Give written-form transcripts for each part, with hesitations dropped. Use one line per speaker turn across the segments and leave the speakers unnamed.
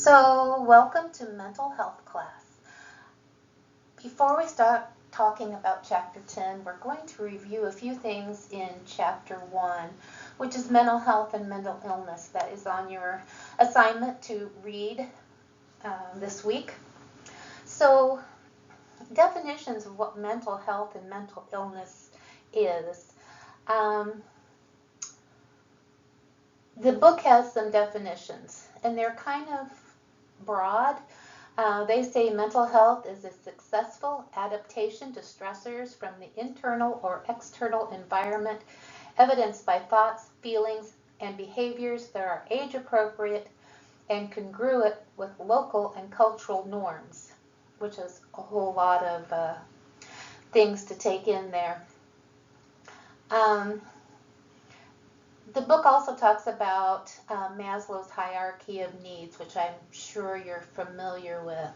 So, welcome to mental health class. Before we start talking about chapter 10, we're going to review a few things in chapter 1, which is mental health and mental illness. That is on your assignment to read this week. So, definitions of what mental health and mental illness is. The book has some definitions, and they're kind of broad. They say mental health is a successful adaptation to stressors from the internal or external environment, evidenced by thoughts, feelings, and behaviors that are age appropriate and congruent with local and cultural norms, which is a whole lot of things to take in there. The book also talks about Maslow's hierarchy of needs, which I'm sure you're familiar with.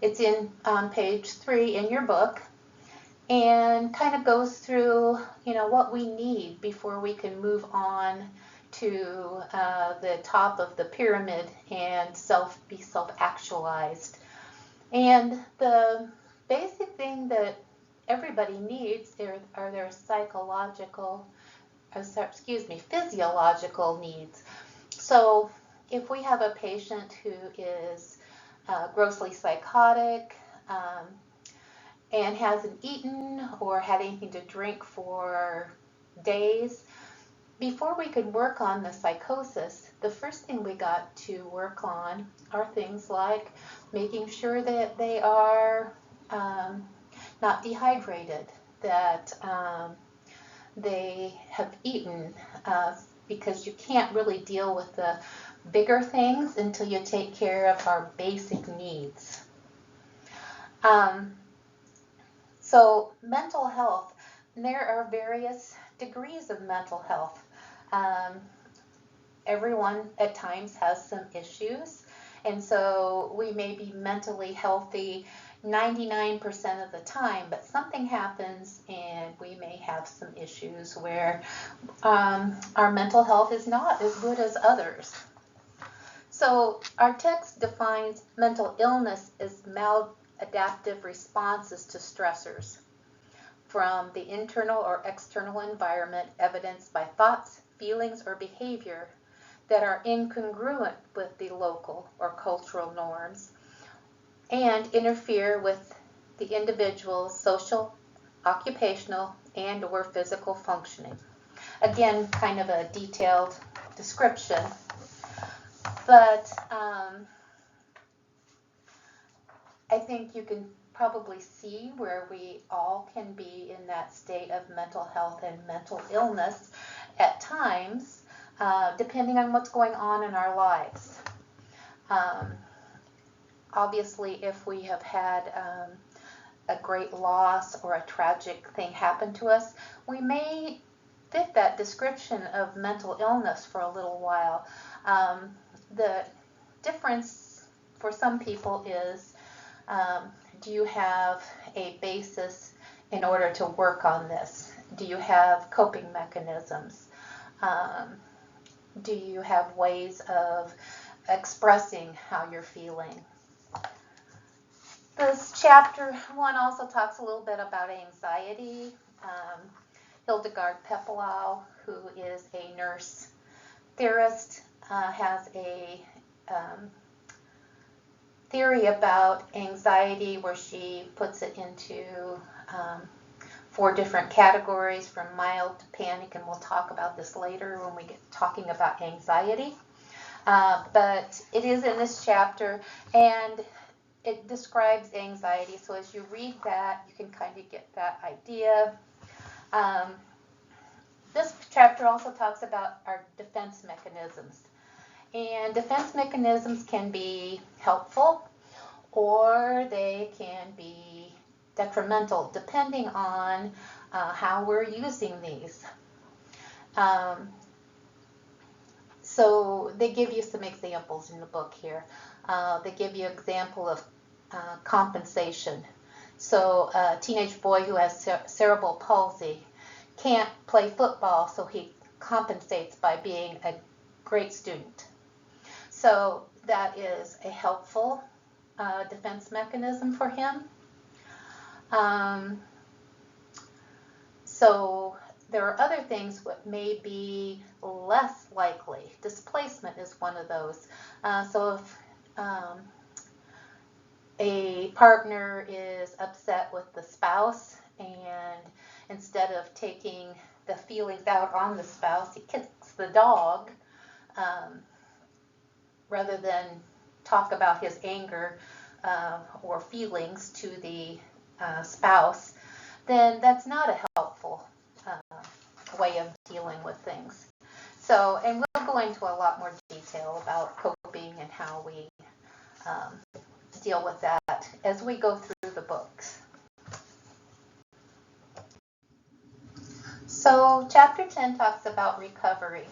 It's on page 3 in your book, and kind of goes through, what we need before we can move on to the top of the pyramid and be self-actualized. And the basic thing that everybody needs are their physiological needs. So if we have a patient who is grossly psychotic and hasn't eaten or had anything to drink for days, before we could work on the psychosis, the first thing we got to work on are things like making sure that they are not dehydrated, that they have eaten, because you can't really deal with the bigger things until you take care of our basic needs. So mental health, there are various degrees of mental health. Everyone at times has some issues, and so we may be mentally healthy 99% of the time, but something happens and we may have some issues where our mental health is not as good as others. So our text defines mental illness as maladaptive responses to stressors from the internal or external environment, evidenced by thoughts, feelings, or behavior that are incongruent with the local or cultural norms and interfere with the individual's social, occupational, and or physical functioning. Again, kind of a detailed description, but I think you can probably see where we all can be in that state of mental health and mental illness at times, depending on what's going on in our lives. Obviously, if we have had a great loss or a tragic thing happen to us, we may fit that description of mental illness for a little while. The difference for some people is, do you have a basis in order to work on this? Do you have coping mechanisms? Do you have ways of expressing how you're feeling? This chapter 1 also talks a little bit about anxiety. Hildegard Peplau, who is a nurse theorist, has a theory about anxiety where she puts it into 4 different categories, from mild to panic, and we'll talk about this later when we get talking about anxiety. But it is in this chapter, and it describes anxiety, so as you read that, you can kind of get that idea. This chapter also talks about our defense mechanisms. And defense mechanisms can be helpful or they can be detrimental, depending on how we're using these. So they give you some examples in the book here. They give you an example of compensation. So a teenage boy who has cerebral palsy can't play football, so he compensates by being a great student. So that is a helpful defense mechanism for him. So there are other things that may be less likely. Displacement is one of those. So if a partner is upset with the spouse, and instead of taking the feelings out on the spouse, he kicks the dog, rather than talk about his anger or feelings to the spouse, then that's not a helpful way of dealing with things. So, and we'll go into a lot more detail about coping and how we deal with that as we go through the books. So, Chapter 10 talks about recovery.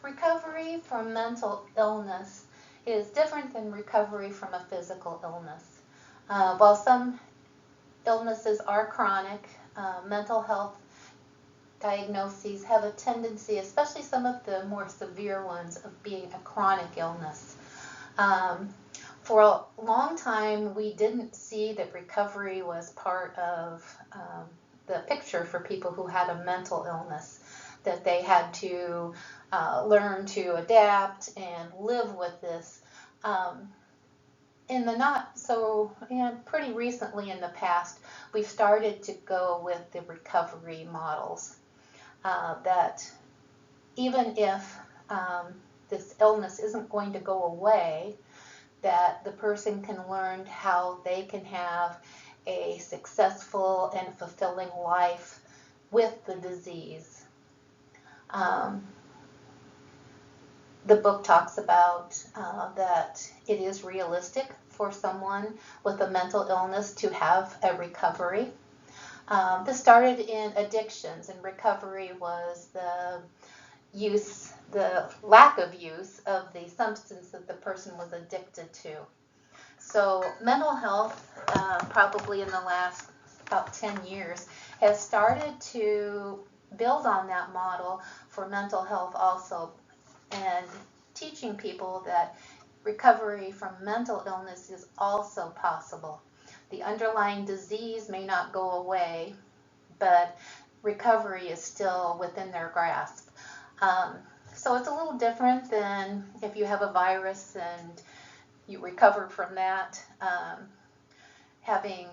Recovery from mental illness is different than recovery from a physical illness. While some illnesses are chronic, mental health diagnoses have a tendency, especially some of the more severe ones, of being a chronic illness. For a long time, we didn't see that recovery was part of the picture for people who had a mental illness, that they had to learn to adapt and live with this. In the not so, pretty recently in the past, we've started to go with the recovery models. That even if this illness isn't going to go away, that the person can learn how they can have a successful and fulfilling life with the disease. The book talks about that it is realistic for someone with a mental illness to have a recovery. This started in addictions, and recovery was the lack of use of the substance that the person was addicted to. So mental health, probably in the last about 10 years, has started to build on that model for mental health also, and teaching people that recovery from mental illness is also possible. The underlying disease may not go away, but recovery is still within their grasp. So it's a little different than if you have a virus and you recover from that, having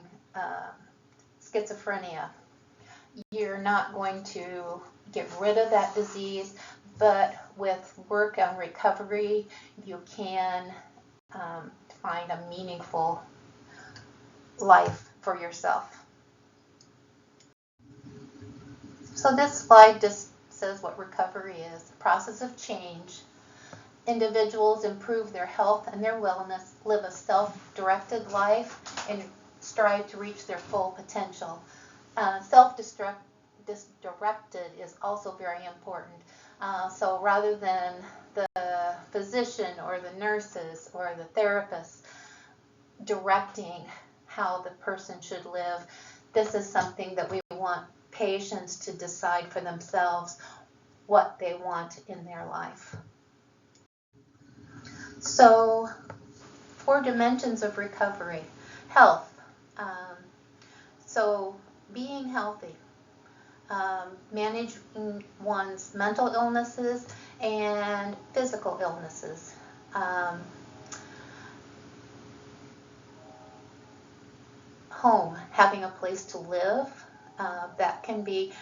schizophrenia. You're not going to get rid of that disease, but with work on recovery, you can find a meaningful life for yourself. So this slide just says what recovery is: a process of change. Individuals improve their health and their wellness, live a self-directed life, and strive to reach their full potential. Self-directed is also very important. So rather than the physician or the nurses or the therapists directing how the person should live, this is something that we want patients to decide for themselves what they want in their life. So, 4 dimensions of recovery. Health. So, being healthy. Managing one's mental illnesses and physical illnesses. Home. Having a place to live. That can be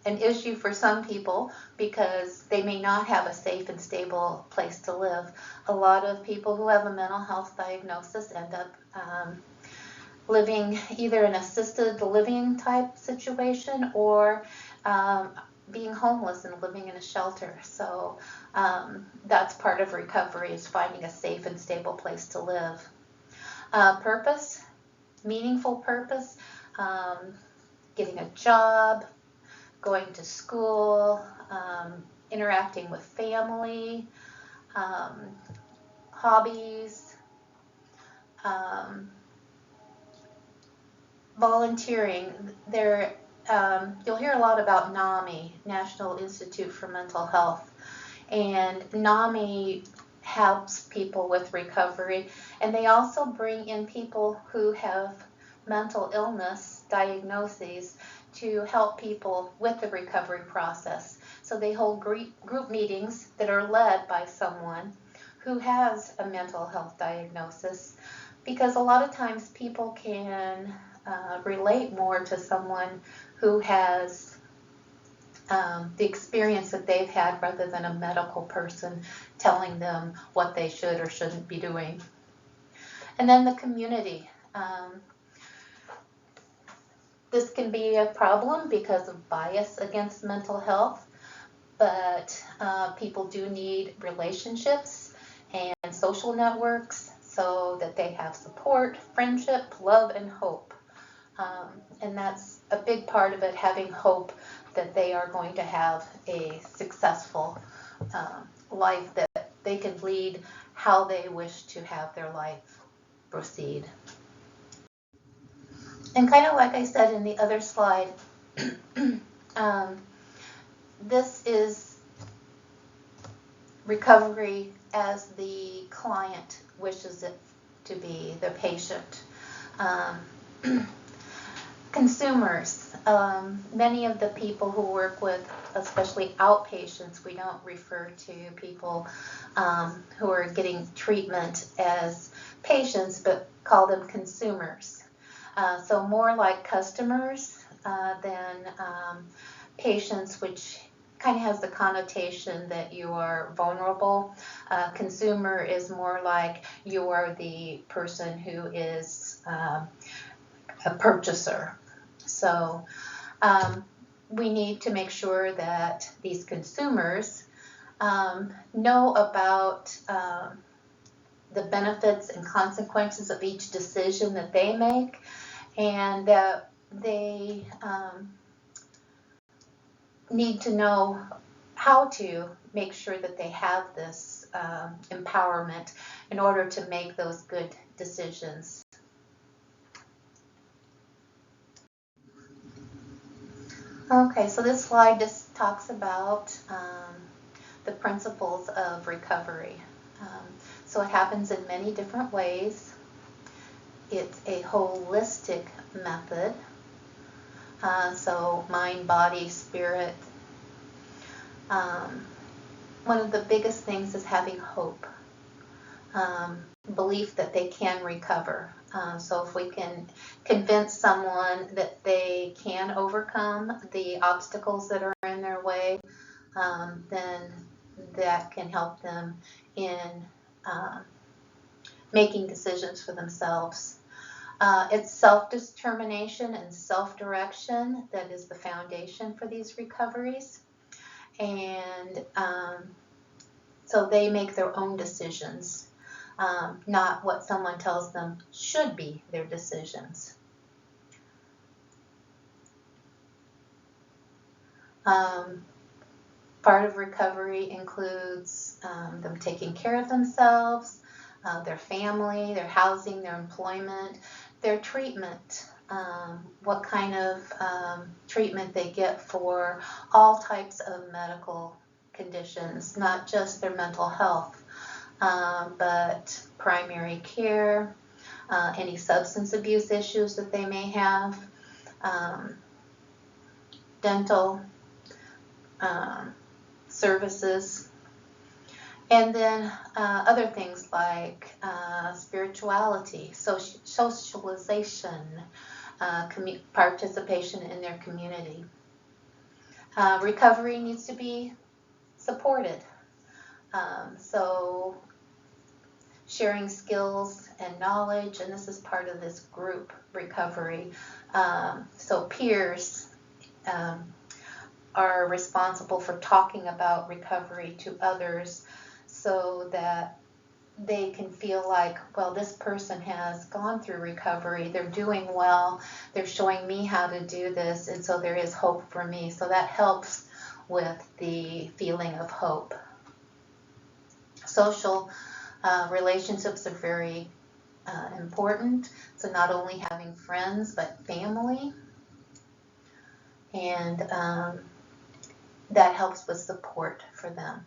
an issue for some people because they may not have a safe and stable place to live. A lot of people who have a mental health diagnosis end up living either an assisted living type situation or being homeless and living in a shelter. So that's part of recovery, is finding a safe and stable place to live. Purpose, meaningful purpose, getting a job, going to school, interacting with family, hobbies, volunteering. You'll hear a lot about NAMI, National Institute for Mental Health, And NAMI helps people with recovery, and they also bring in people who have mental illness diagnoses to help people with the recovery process. So they hold group meetings that are led by someone who has a mental health diagnosis, because a lot of times people can relate more to someone who has the experience that they've had rather than a medical person telling them what they should or shouldn't be doing. And then the community. This can be a problem because of bias against mental health, but people do need relationships and social networks so that they have support, friendship, love, and hope. And that's a big part of it, having hope that they are going to have a successful life, that they can lead how they wish to have their life proceed. And kind of like I said in the other slide, this is recovery as the client wishes it to be, the patient. Consumers, many of the people who work with, especially outpatients, we don't refer to people who are getting treatment as patients, but call them consumers. So more like customers than patients, which kind of has the connotation that you are vulnerable. Consumer is more like you are the person who is a purchaser. So we need to make sure that these consumers know about the benefits and consequences of each decision that they make, and that they need to know how to make sure that they have this empowerment in order to make those good decisions. Okay, so this slide just talks about the principles of recovery. So it happens in many different ways. It's a holistic method. So mind, body, spirit. One of the biggest things is having hope, belief that they can recover. So if we can convince someone that they can overcome the obstacles that are in their way, then that can help them in making decisions for themselves. It's self-determination and self-direction that is the foundation for these recoveries. And so they make their own decisions, not what someone tells them should be their decisions. Part of recovery includes them taking care of themselves, their family, their housing, their employment, their treatment, what kind of treatment they get for all types of medical conditions, not just their mental health, but primary care, any substance abuse issues that they may have, dental services, and then other things like spirituality, socialization, participation in their community. Recovery needs to be supported. So sharing skills and knowledge, and this is part of this group recovery. So peers are responsible for talking about recovery to others so that they can feel like, well, this person has gone through recovery, they're doing well, they're showing me how to do this, and so there is hope for me. So that helps with the feeling of hope. Social relationships are very important. So not only having friends, but family. And that helps with support for them.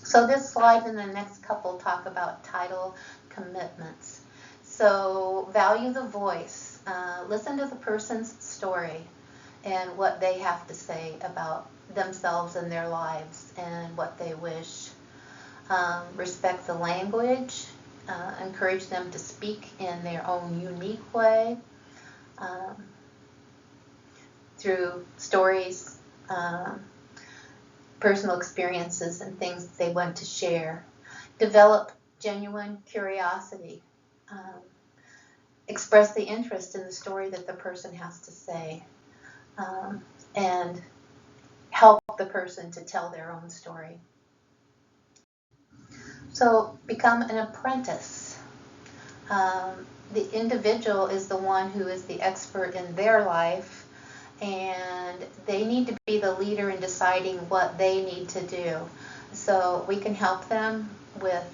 So this slide and the next couple talk about title commitments. So value the voice. Listen to the person's story and what they have to say about themselves and their lives and what they wish. Respect the language. Encourage them to speak in their own unique way through stories, personal experiences, and things they want to share. Develop genuine curiosity. Express the interest in the story that the person has to say, and help the person to tell their own story. So become an apprentice. The individual is the one who is the expert in their life, and they need to be the leader in deciding what they need to do. So we can help them with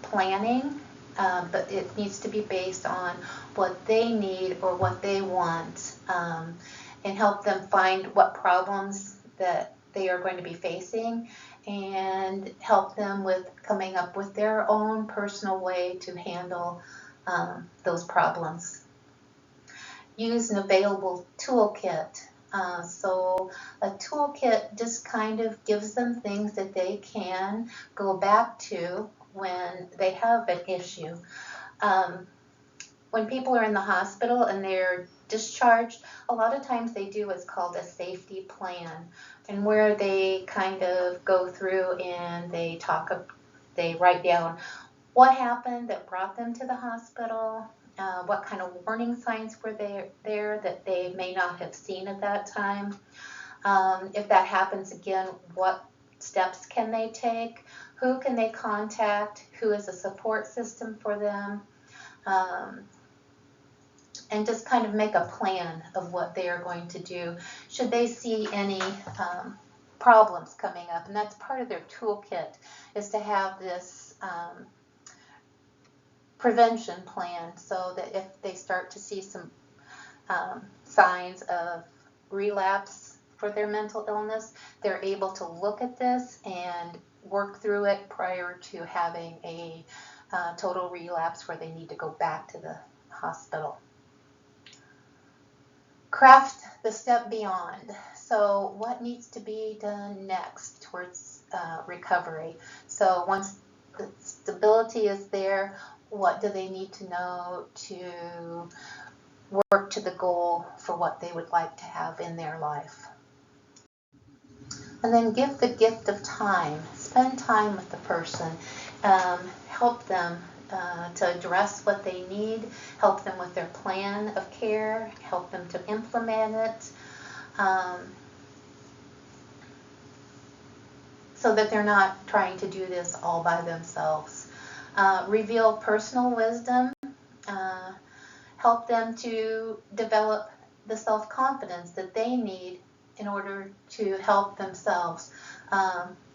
planning, but it needs to be based on what they need or what they want, and help them find what problems that they are going to be facing, and help them with coming up with their own personal way to handle those problems. Use an available toolkit. So a toolkit just kind of gives them things that they can go back to when they have an issue. When people are in the hospital and they're discharged, a lot of times they do what's called a safety plan, and where they kind of go through and they write down what happened that brought them to the hospital, what kind of warning signs were there that they may not have seen at that time. If that happens again, what steps can they take? Who can they contact? Who is a support system for them? And just kind of make a plan of what they are going to do should they see any problems coming up. And that's part of their toolkit, is to have this prevention plan, so that if they start to see some signs of relapse for their mental illness, they're able to look at this and work through it prior to having a total relapse where they need to go back to the hospital. Craft the step beyond. So what needs to be done next towards recovery? So once the stability is there, what do they need to know to work to the goal for what they would like to have in their life? And then give the gift of time. Spend time with the person. Help them to address what they need, help them with their plan of care, help them to implement it, so that they're not trying to do this all by themselves. Reveal personal wisdom, help them to develop the self-confidence that they need in order to help themselves,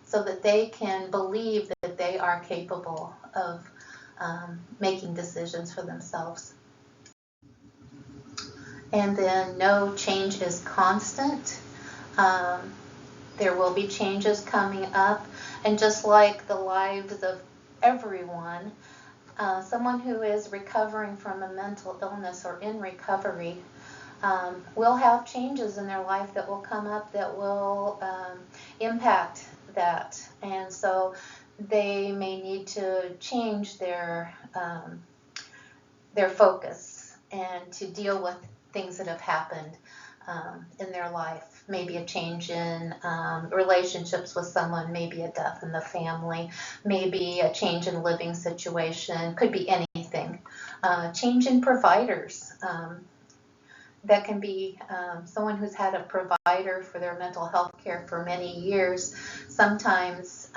so that they can believe that they are capable of making decisions for themselves. And then no change is constant. There will be changes coming up, and just like the lives of everyone, someone who is recovering from a mental illness or in recovery will have changes in their life that will come up that will impact that. And so they may need to change their focus and to deal with things that have happened in their life. Maybe a change in relationships with someone, maybe a death in the family, maybe a change in living situation, could be anything. Change in providers. That can be someone who's had a provider for their mental health care for many years, sometimes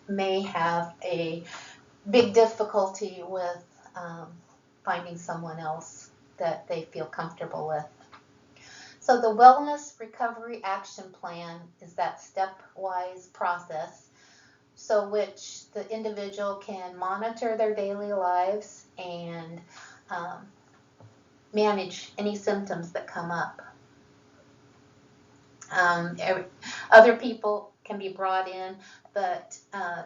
may have a big difficulty with finding someone else that they feel comfortable with. So the Wellness Recovery Action Plan is that stepwise process, so which the individual can monitor their daily lives and manage any symptoms that come up. Other people can be brought in, but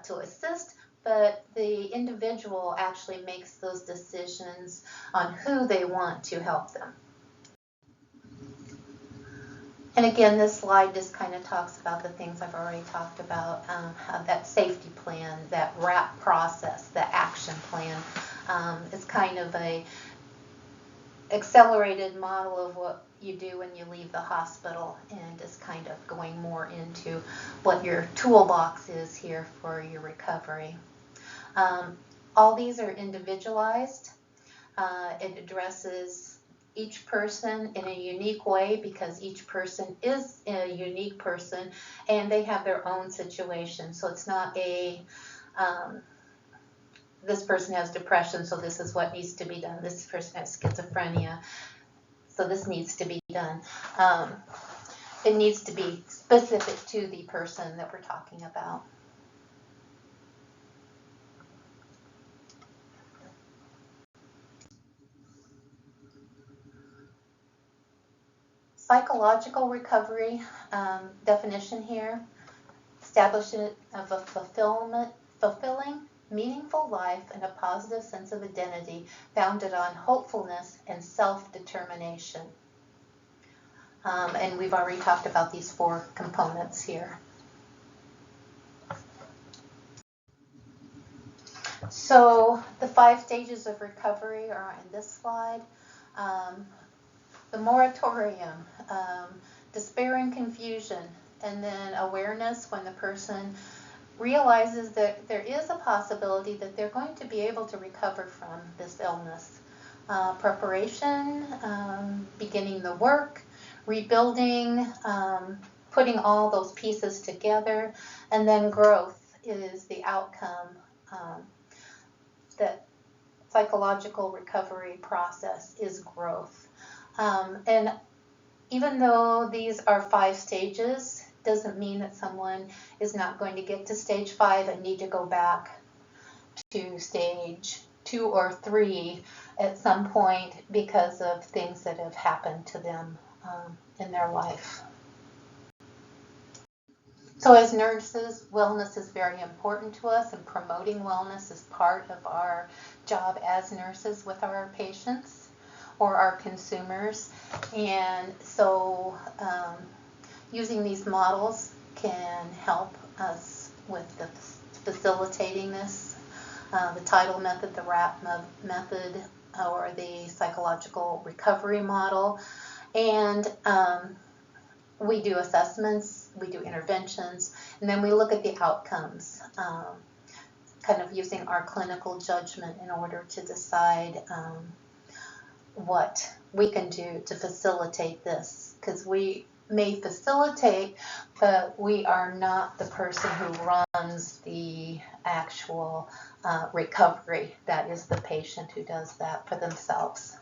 to assist, but the individual actually makes those decisions on who they want to help them. And again, this slide just kind of talks about the things I've already talked about, that safety plan, that WRAP process, the action plan. It's kind of a accelerated model of what you do when you leave the hospital, and just kind of going more into what your toolbox is here for your recovery. All these are individualized. It addresses each person in a unique way, because each person is a unique person and they have their own situation. So it's not a this person has depression, so this is what needs to be done. This person has schizophrenia, so this needs to be done. It needs to be specific to the person that we're talking about. Psychological recovery definition here: establishment of a fulfilling, meaningful life and a positive sense of identity founded on hopefulness and self-determination. And we've already talked about these 4 components here. So the 5 stages of recovery are in this slide. The moratorium, despair and confusion, and then awareness when the person realizes that there is a possibility that they're going to be able to recover from this illness. Preparation, beginning the work, rebuilding, putting all those pieces together, and then growth is the outcome. That psychological recovery process is growth. And even though these are 5 stages, doesn't mean that someone is not going to get to stage 5 and need to go back to stage 2 or 3 at some point because of things that have happened to them in their life. So as nurses, wellness is very important to us, and promoting wellness is part of our job as nurses with our patients or our consumers. And so using these models can help us with the facilitating this. The title method, the WRAP method, or the psychological recovery model. And we do assessments, we do interventions, and then we look at the outcomes, kind of using our clinical judgment in order to decide what we can do to facilitate this. Because we may facilitate, but we are not the person who runs the actual recovery. That is the patient who does that for themselves.